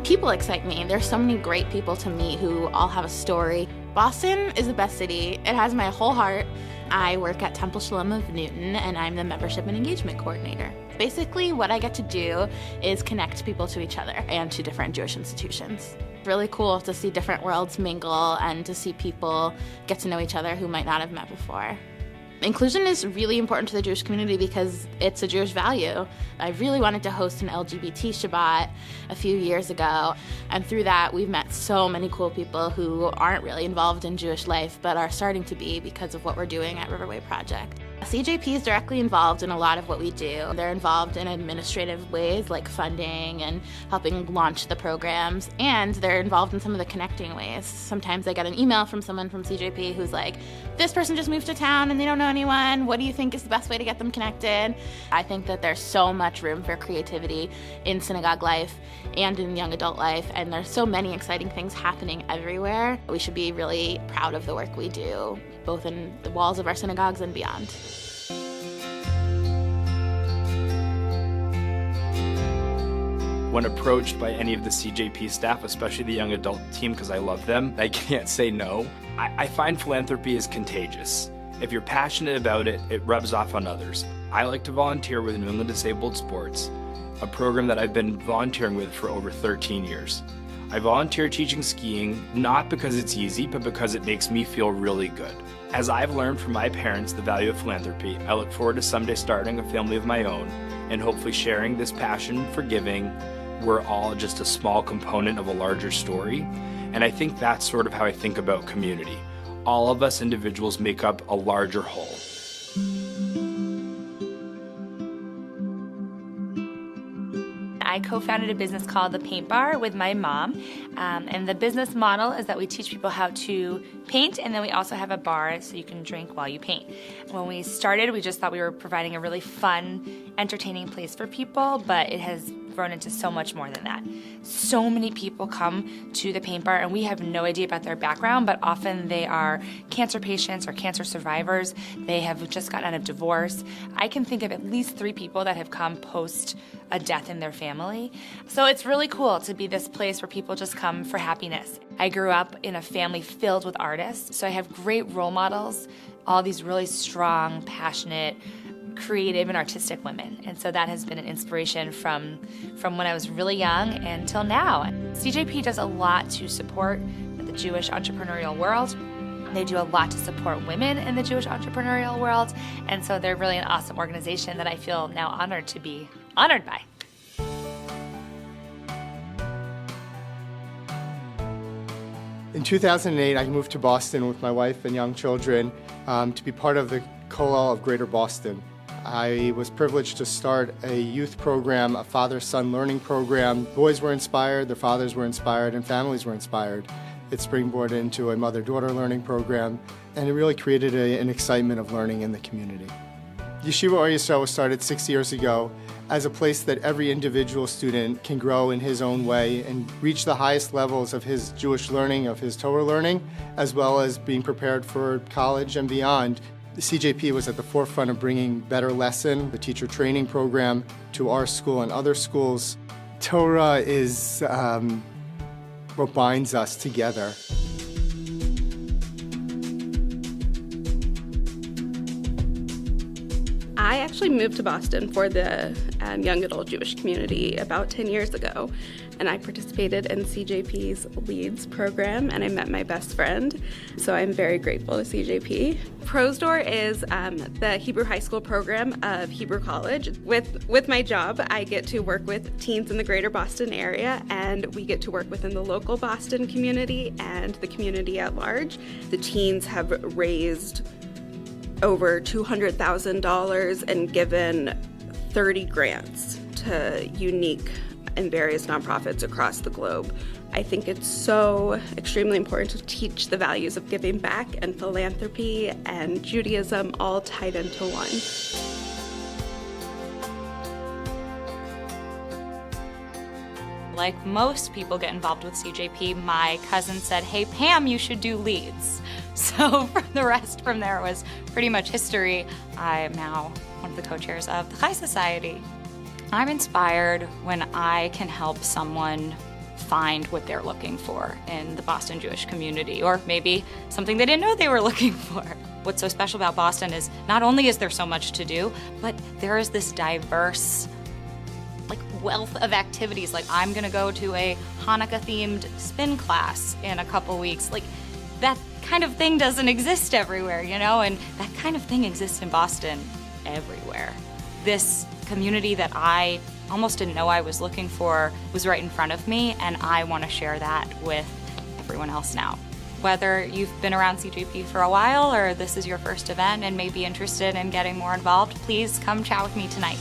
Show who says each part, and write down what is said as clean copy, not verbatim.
Speaker 1: People excite me. There's so many great people to meet who all have a story. Boston is the best city. It has my whole heart. I work at Temple Shalom of Newton, and I'm the Membership and Engagement Coordinator. Basically, what I get to do is connect people to each other and to different Jewish institutions. It's really cool to see different worlds mingle and to see people get to know each other who might not have met before. Inclusion is really important to the Jewish community because it's a Jewish value. I really wanted to host an LGBT Shabbat a few years ago, and through that we've met so many cool people who aren't really involved in Jewish life but are starting to be because of what we're doing at Riverway Project. CJP is directly involved in a lot of what we do. They're involved in administrative ways like funding and helping launch the programs, and they're involved in some of the connecting ways. Sometimes I get an email from someone from CJP who's like, this person just moved to town and they don't know anyone. What do you think is the best way to get them connected? I think that there's so much room for creativity in synagogue life and in young adult life, and there's so many exciting things happening everywhere. We should be really proud of the work we do, both in the walls of our synagogues and beyond.
Speaker 2: When approached by any of the CJP staff, especially the young adult team, because I love them, I can't say no. I find philanthropy is contagious. If you're passionate about it, it rubs off on others. I like to volunteer with New England Disabled Sports, a program that I've been volunteering with for over 13 years. I volunteer teaching skiing, not because it's easy, but because it makes me feel really good. As I've learned from my parents the value of philanthropy, I look forward to someday starting a family of my own and hopefully sharing this passion for giving. We're all just a small component of a larger story, and I think that's sort of how I think about community. All of us individuals make up a larger whole.
Speaker 3: I co-founded a business called The Paint Bar with my mom, and the business model is that we teach people how to paint, and then we also have a bar so you can drink while you paint. When we started, we just thought we were providing a really fun, entertaining place for people, but it has grown into so much more than that. So many people come to the paint bar and we have no idea about their background, but often they are cancer patients or cancer survivors. They have just gotten out of divorce. I can think of at least 3 people that have come post a death in their family. So it's really cool to be this place where people just come for happiness. I grew up in a family filled with artists, so I have great role models, all these really strong, passionate, creative and artistic women, and so that has been an inspiration from when I was really young until now. CJP does a lot to support the Jewish entrepreneurial world. They do a lot to support women in the Jewish entrepreneurial world, and so they're really an awesome organization that I feel now honored to be honored by.
Speaker 4: In 2008, I moved to Boston with my wife and young children to be part of the Kollel of Greater Boston. I was privileged to start a youth program, a father-son learning program. Boys were inspired, their fathers were inspired, and families were inspired. It springboarded into a mother-daughter learning program, and it really created an excitement of learning in the community. Yeshiva Or Yisrael was started 6 years ago as a place that every individual student can grow in his own way and reach the highest levels of his Jewish learning, of his Torah learning, as well as being prepared for college and beyond. The CJP was at the forefront of bringing Better Lesson, the teacher training program, to our school and other schools. Torah is what binds us together.
Speaker 5: I actually moved to Boston for the young adult Jewish community about 10 years ago, and I participated in CJP's Leads program, and I met my best friend, so I'm very grateful to CJP. Prosdor is the Hebrew high school program of Hebrew College. With my job, I get to work with teens in the greater Boston area, and we get to work within the local Boston community and the community at large. The teens have raised over $200,000 and given 30 grants to unique and various nonprofits across the globe. I think it's so extremely important to teach the values of giving back and philanthropy and Judaism all tied into one.
Speaker 6: Like most people get involved with CJP, my cousin said, "Hey Pam, you should do Leads." So the rest from there was pretty much history. I am now one of the co-chairs of the Chai Society. I'm inspired when I can help someone find what they're looking for in the Boston Jewish community, or maybe something they didn't know they were looking for. What's so special about Boston is not only is there so much to do, but there is this diverse wealth of activities. I'm gonna go to a Hanukkah themed spin class in a couple weeks. That kind of thing doesn't exist everywhere, and that kind of thing exists in Boston everywhere. This community that I almost didn't know I was looking for was right in front of me, and I want to share that with everyone else now. Whether you've been around CJP for a while or this is your first event and may be interested in getting more involved, please come chat with me tonight.